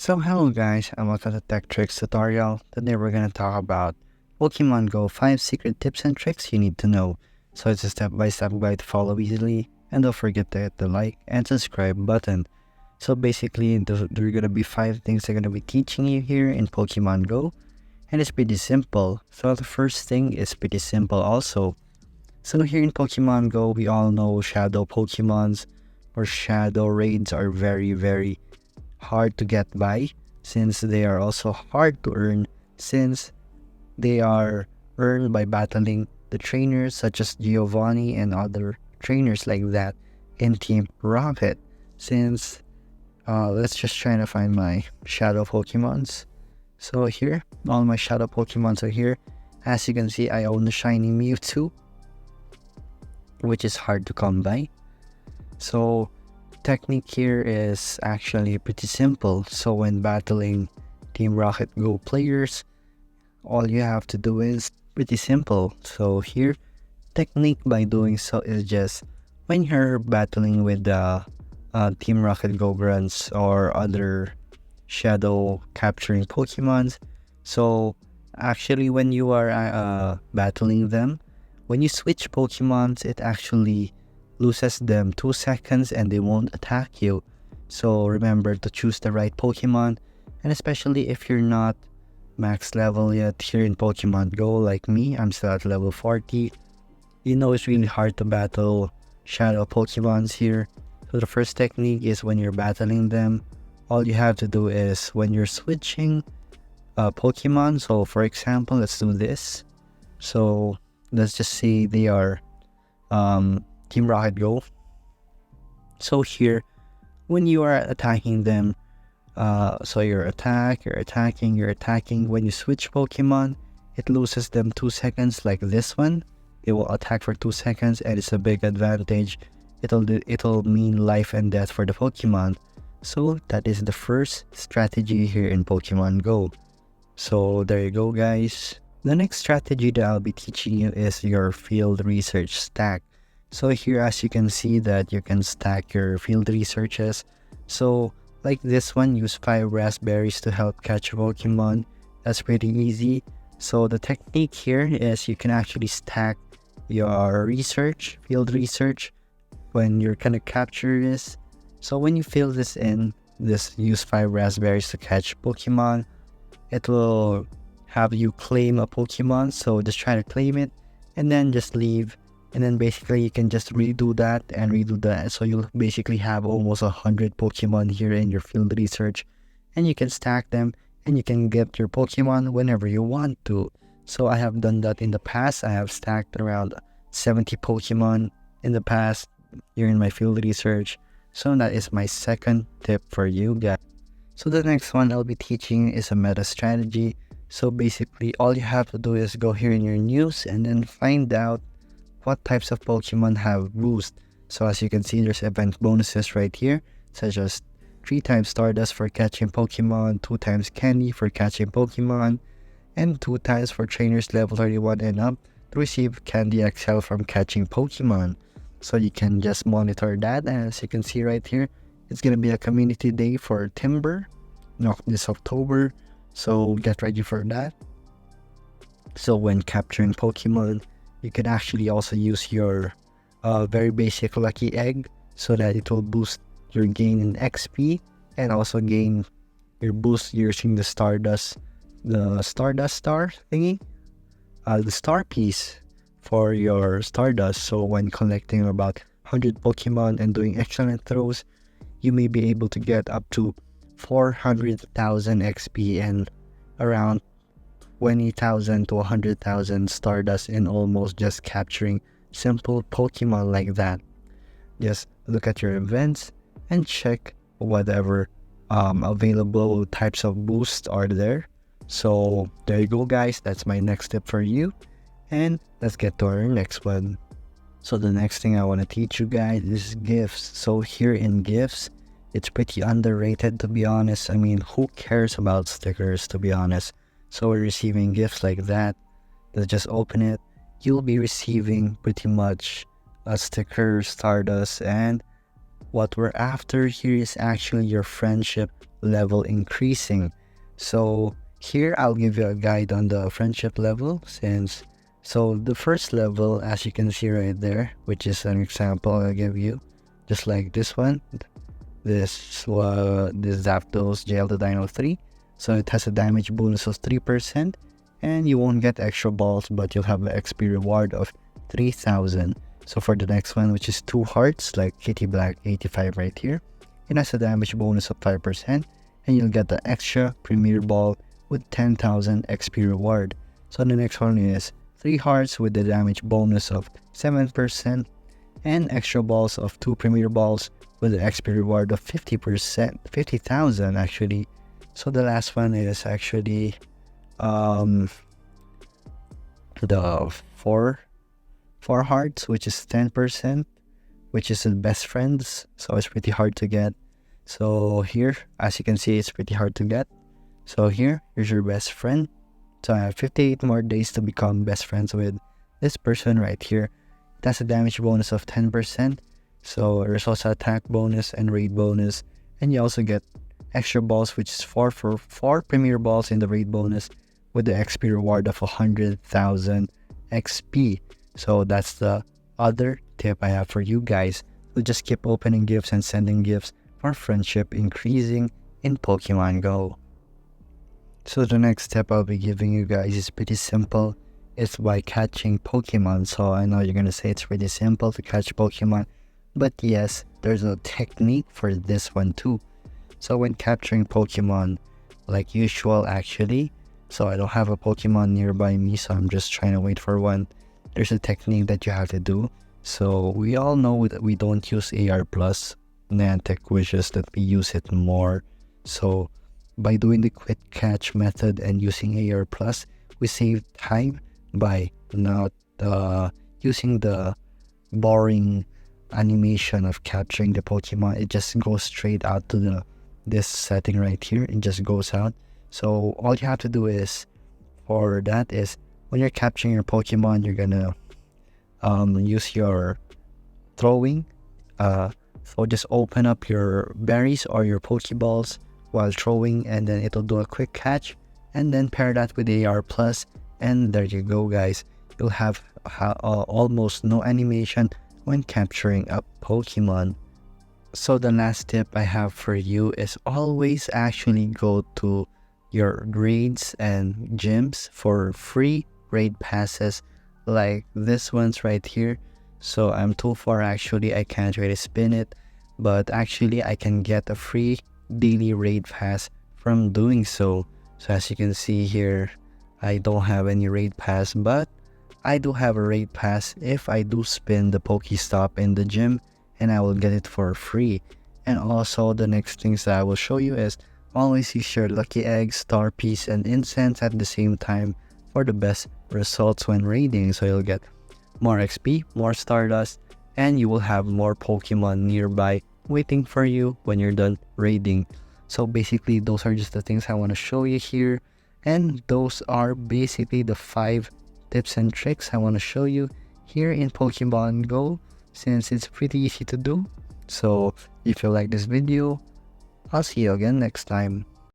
So hello guys, and welcome to Tech Tricks tutorial. Today we're gonna talk about Pokemon Go 5 secret tips and tricks you need to know. So it's a step-by-step guide to follow easily, and don't forget to hit the like and subscribe button. So basically, there are gonna be 5 things I'm gonna be teaching you here in Pokemon Go, and it's pretty simple. So the first thing is pretty simple also. So here in Pokemon Go, we all know Shadow Pokemons or Shadow Raids are very hard to get by, since they are also hard to earn, since they are earned by battling the trainers such as Giovanni and other trainers like that in Team Rocket. Since let's just try to find my Shadow Pokemons. So here, all my Shadow Pokemons are here. As you can see, I own the Shiny Mewtwo, which is hard to come by. So technique here is actually pretty simple. So when battling Team Rocket Go players, all you have to do is pretty simple. So here, technique by doing so is just when you're battling with the Team Rocket Go grunts or other shadow capturing Pokemons. So actually when you are battling them, when you switch Pokemons, it actually loses them 2 seconds and they won't attack you. So remember to choose the right Pokemon, and especially if you're not max level yet here in Pokemon Go like me, I'm still at level 40. You know it's really hard to battle shadow Pokemons here. So the first technique is when you're battling them, all you have to do is when you're switching Pokemon. So for example, let's do this. So let's just say they are Team Rocket Go. So here, when you are attacking them, so you're attacking. When you switch Pokemon, it loses them 2 seconds like this one. It will attack for 2 seconds and it's a big advantage. It'll mean life and death for the Pokemon. So that is the first strategy here in Pokemon Go. So there you go guys. The next strategy that I'll be teaching you is your field research stack. So here, as you can see, that you can stack your field researches. So like this one, use 5 raspberries to help catch a Pokemon. That's pretty easy. So the technique here is you can actually stack your field research, when you're gonna capture this. So when you fill this in, this use 5 raspberries to catch Pokemon, it will have you claim a Pokemon. So just try to claim it and then just leave. And then basically you can just redo that and redo that. So you'll basically have almost 100 Pokemon here in your field research, and you can stack them and you can get your Pokemon whenever you want to. So I have done that in the past. I have stacked around 70 Pokemon in the past here in my field research. So that is my second tip for you guys. So the next one I'll be teaching is a meta strategy. So basically all you have to do is go here in your news and then find out what types of Pokemon have boost. So as you can see, there's event bonuses right here, such as 3 times Stardust for catching Pokemon, 2 times Candy for catching Pokemon, and 2 times for trainers level 31 and up to receive Candy XL from catching Pokemon. So you can just monitor that. As you can see right here, it's gonna be a community day for Timber this October, so get ready for that. So when capturing Pokemon, you can actually also use your very basic lucky egg, so that it will boost your gain in XP and also gain your boost using the Stardust star thingy, the star piece for your Stardust. So when collecting about 100 Pokemon and doing excellent throws, you may be able to get up to 400,000 XP and around 20,000 to 100,000 Stardust in almost just capturing simple Pokemon like that. Just look at your events and check whatever available types of boosts are there. So there you go guys, that's my next tip for you, and let's get to our next one. So the next thing I want to teach you guys is gifts. So here in gifts, it's pretty underrated, to be honest. I mean, who cares about stickers, to be honest? So we're receiving gifts like that. Let's just open it. You'll be receiving pretty much a sticker, Stardust, and what we're after here is actually your friendship level increasing. So here I'll give you a guide on the friendship level so the first level, as you can see right there, which is an example I'll give you, just like this one, this Zapdos JL Dino 3. So it has a damage bonus of 3%, and you won't get extra balls, but you'll have an XP reward of 3,000. So for the next one, which is 2 hearts, like Kitty Black 85 right here, it has a damage bonus of 5%, and you'll get the extra Premier Ball with 10,000 XP reward. So the next one is 3 hearts with the damage bonus of 7%, and extra balls of 2 Premier Balls with the XP reward of 50,000 actually. So the last one is actually the 4 hearts, which is 10%, which is the best friends. So it's pretty hard to get. So here, as you can see, it's pretty hard to get. So here's your best friend. So I have 58 more days to become best friends with this person right here. It has a damage bonus of 10%. So there's also attack bonus and raid bonus. And you also get extra balls, which is 4 Premier Balls in the raid bonus with the XP reward of 100,000 XP. So that's the other tip I have for you guys. So just keep opening gifts and sending gifts for friendship increasing in Pokemon Go. So the next step I'll be giving you guys is pretty simple. It's by catching Pokemon. So I know you're gonna say it's pretty simple to catch Pokemon, but yes, there's a technique for this one too. So when capturing Pokemon, like usual actually, so I don't have a Pokemon nearby me, so I'm just trying to wait for one. There's a technique that you have to do. So we all know that we don't use AR plus. Niantic wishes that we use it more. So by doing the quick catch method and using AR plus, we save time by not using the boring animation of capturing the Pokemon. It just goes straight out to this setting right here. It just goes out. So all you have to do is, for that is, when you're capturing your Pokemon, you're gonna use your throwing. So just open up your berries or your Pokeballs while throwing, and then it'll do a quick catch, and then pair that with AR plus, and there you go guys. You'll have almost no animation when capturing a Pokemon. So the last tip I have for you is always actually go to your raids and gyms for free raid passes, like this one's right here. So I'm too far actually, I can't really spin it, but actually I can get a free daily raid pass from doing so. So as you can see here, I don't have any raid pass, but I do have a raid pass if I do spin the Pokestop in the gym, and I will get it for free. And also the next things that I will show you is always use your lucky egg, star piece, and incense at the same time for the best results when raiding. So you'll get more XP, more Stardust, and you will have more Pokemon nearby waiting for you when you're done raiding. So basically those are just the things I want to show you here, and those are basically the 5 tips and tricks I want to show you here in Pokemon Go, since it's pretty easy to do. So if you like this video, I'll see you again next time.